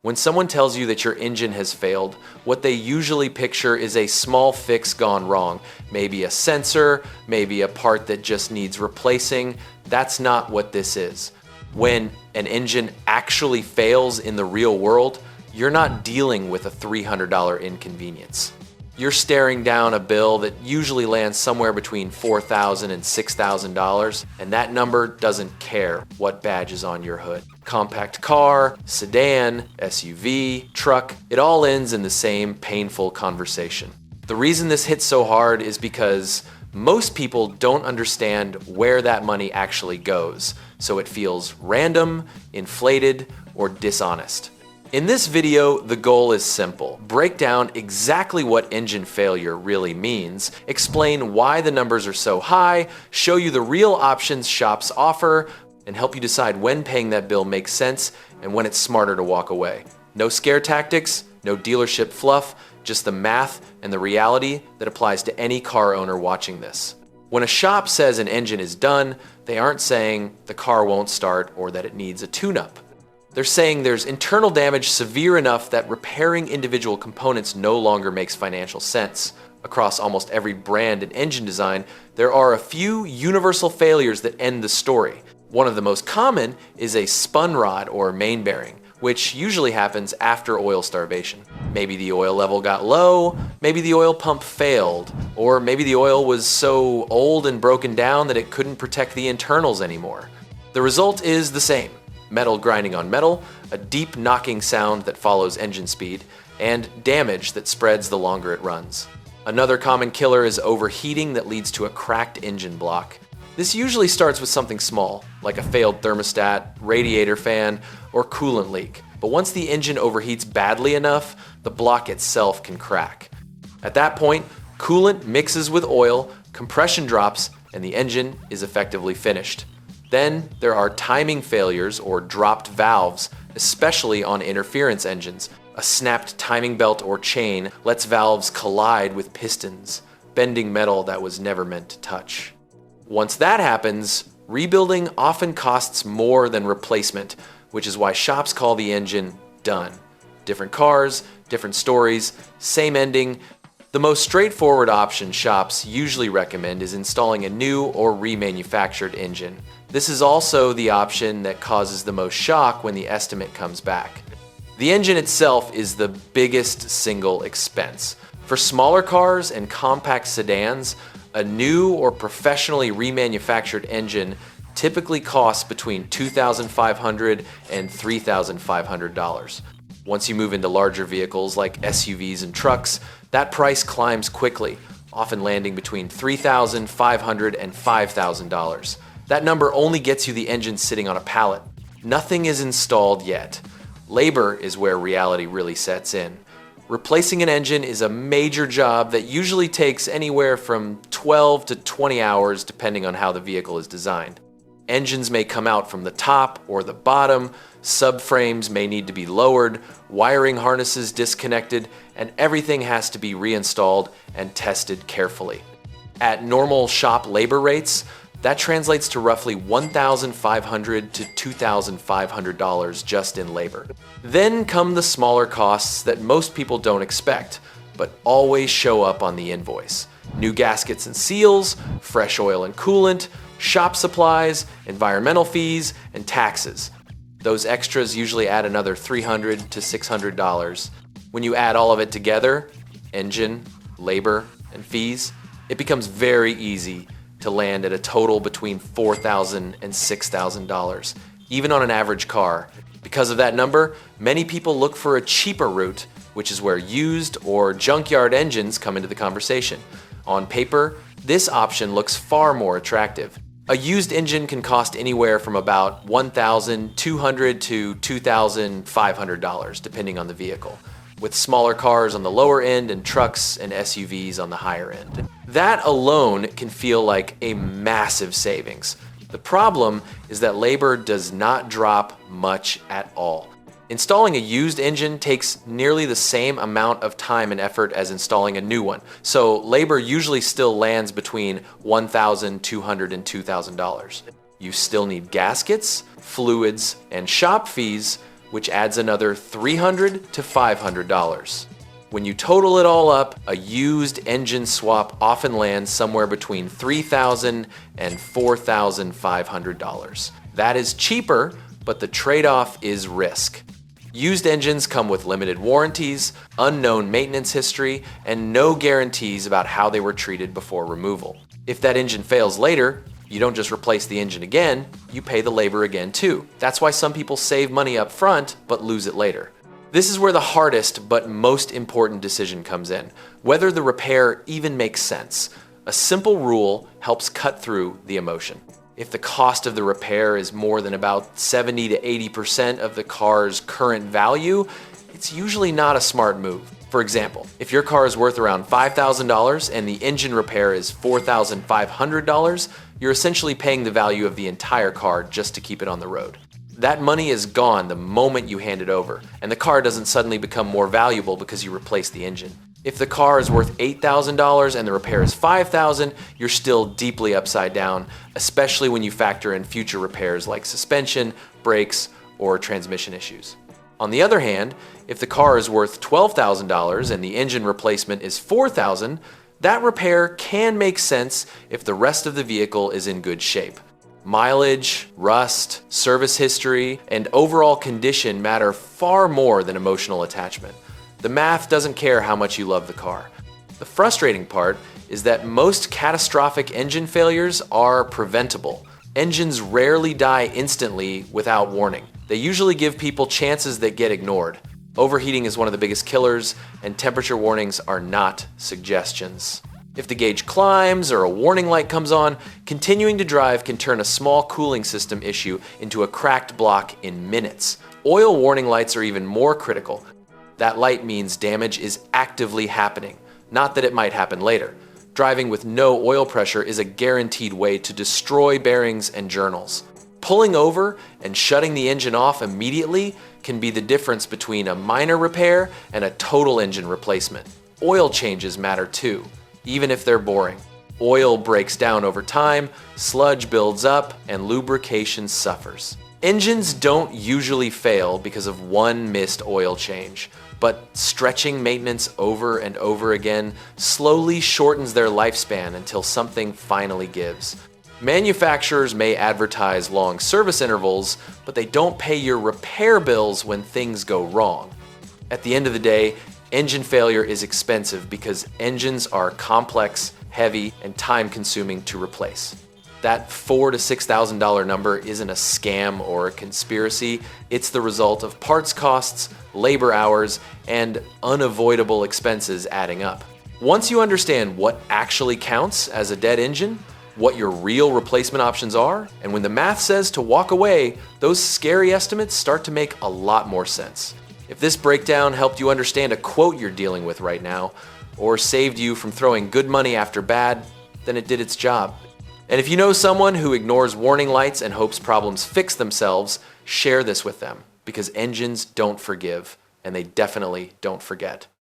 When someone tells you that your engine has failed, what they usually picture is a small fix gone wrong. Maybe a sensor, maybe a part that just needs replacing. That's not what this is. When an engine actually fails in the real world, you're not dealing with a $300 inconvenience. You're staring down a bill that usually lands somewhere between $4,000 and $6,000, and that number doesn't care what badge is on your hood. Compact car, sedan, SUV, truck, it all ends in the same painful conversation. The reason this hits so hard is because most people don't understand where that money actually goes, so it feels random, inflated, or dishonest. In this video, the goal is simple. Break down exactly what engine failure really means, explain why the numbers are so high, show you the real options shops offer, and help you decide when paying that bill makes sense and when it's smarter to walk away. No scare tactics, no dealership fluff, just the math and the reality that applies to any car owner watching this. When a shop says an engine is done, they aren't saying the car won't start or that it needs a tune-up. They're saying there's internal damage severe enough that repairing individual components no longer makes financial sense. Across almost every brand and engine design, there are a few universal failures that end the story. One of the most common is a spun rod or main bearing, which usually happens after oil starvation. Maybe the oil level got low, maybe the oil pump failed, or maybe the oil was so old and broken down that it couldn't protect the internals anymore. The result is the same. Metal grinding on metal, a deep knocking sound that follows engine speed, and damage that spreads the longer it runs. Another common killer is overheating that leads to a cracked engine block. This usually starts with something small, like a failed thermostat, radiator fan, or coolant leak. But once the engine overheats badly enough, the block itself can crack. At that point, coolant mixes with oil, compression drops, and the engine is effectively finished. Then there are timing failures or dropped valves, especially on interference engines. A snapped timing belt or chain lets valves collide with pistons, bending metal that was never meant to touch. Once that happens, rebuilding often costs more than replacement, which is why shops call the engine done. Different cars, different stories, same ending. The most straightforward option shops usually recommend is installing a new or remanufactured engine. This is also the option that causes the most shock when the estimate comes back. The engine itself is the biggest single expense. For smaller cars and compact sedans, a new or professionally remanufactured engine typically costs between $2,500 and $3,500. Once you move into larger vehicles like SUVs and trucks, that price climbs quickly, often landing between $3,500 and $5,000. That number only gets you the engine sitting on a pallet. Nothing is installed yet. Labor is where reality really sets in. Replacing an engine is a major job that usually takes anywhere from 12 to 20 hours depending on how the vehicle is designed. Engines may come out from the top or the bottom, subframes may need to be lowered, wiring harnesses disconnected, and everything has to be reinstalled and tested carefully. At normal shop labor rates, that translates to roughly $1,500 to $2,500 just in labor. Then come the smaller costs that most people don't expect, but always show up on the invoice. New gaskets and seals, fresh oil and coolant, shop supplies, environmental fees, and taxes. Those extras usually add another $300 to $600. When you add all of it together, engine, labor, and fees, it becomes very easy to land at a total between $4,000 and $6,000, even on an average car. Because of that number, many people look for a cheaper route, which is where used or junkyard engines come into the conversation. On paper, this option looks far more attractive. A used engine can cost anywhere from about $1,200 to $2,500, depending on the vehicle, with smaller cars on the lower end and trucks and SUVs on the higher end. That alone can feel like a massive savings. The problem is that labor does not drop much at all. Installing a used engine takes nearly the same amount of time and effort as installing a new one, so labor usually still lands between $1,200 and $2,000. You still need gaskets, fluids, and shop fees, which adds another $300 to $500. When you total it all up, a used engine swap often lands somewhere between $3,000 and $4,500. That is cheaper, but the trade-off is risk. Used engines come with limited warranties, unknown maintenance history, and no guarantees about how they were treated before removal. If that engine fails later, you don't just replace the engine again, you pay the labor again too. That's why some people save money up front, but lose it later. This is where the hardest but most important decision comes in, whether the repair even makes sense. A simple rule helps cut through the emotion. If the cost of the repair is more than about 70 to 80% of the car's current value, it's usually not a smart move. For example, if your car is worth around $5,000 and the engine repair is $4,500, you're essentially paying the value of the entire car just to keep it on the road. That money is gone the moment you hand it over, and the car doesn't suddenly become more valuable because you replace the engine. If the car is worth $8,000 and the repair is $5,000, you're still deeply upside down, especially when you factor in future repairs like suspension, brakes, or transmission issues. On the other hand, if the car is worth $12,000 and the engine replacement is $4,000, that repair can make sense if the rest of the vehicle is in good shape. Mileage, rust, service history, and overall condition matter far more than emotional attachment. The math doesn't care how much you love the car. The frustrating part is that most catastrophic engine failures are preventable. Engines rarely die instantly without warning. They usually give people chances that get ignored. Overheating is one of the biggest killers, and temperature warnings are not suggestions. If the gauge climbs or a warning light comes on, continuing to drive can turn a small cooling system issue into a cracked block in minutes. Oil warning lights are even more critical. That light means damage is actively happening, not that it might happen later. Driving with no oil pressure is a guaranteed way to destroy bearings and journals. Pulling over and shutting the engine off immediately can be the difference between a minor repair and a total engine replacement. Oil changes matter too, even if they're boring. Oil breaks down over time, sludge builds up, and lubrication suffers. Engines don't usually fail because of one missed oil change, but stretching maintenance over and over again slowly shortens their lifespan until something finally gives. Manufacturers may advertise long service intervals, but they don't pay your repair bills when things go wrong. At the end of the day, engine failure is expensive because engines are complex, heavy, and time-consuming to replace. That $4,000 to $6,000 number isn't a scam or a conspiracy. It's the result of parts costs, labor hours, and unavoidable expenses adding up. Once you understand what actually counts as a dead engine, what your real replacement options are, and when the math says to walk away, those scary estimates start to make a lot more sense. If this breakdown helped you understand a quote you're dealing with right now, or saved you from throwing good money after bad, then it did its job. And if you know someone who ignores warning lights and hopes problems fix themselves, share this with them, because engines don't forgive, and they definitely don't forget.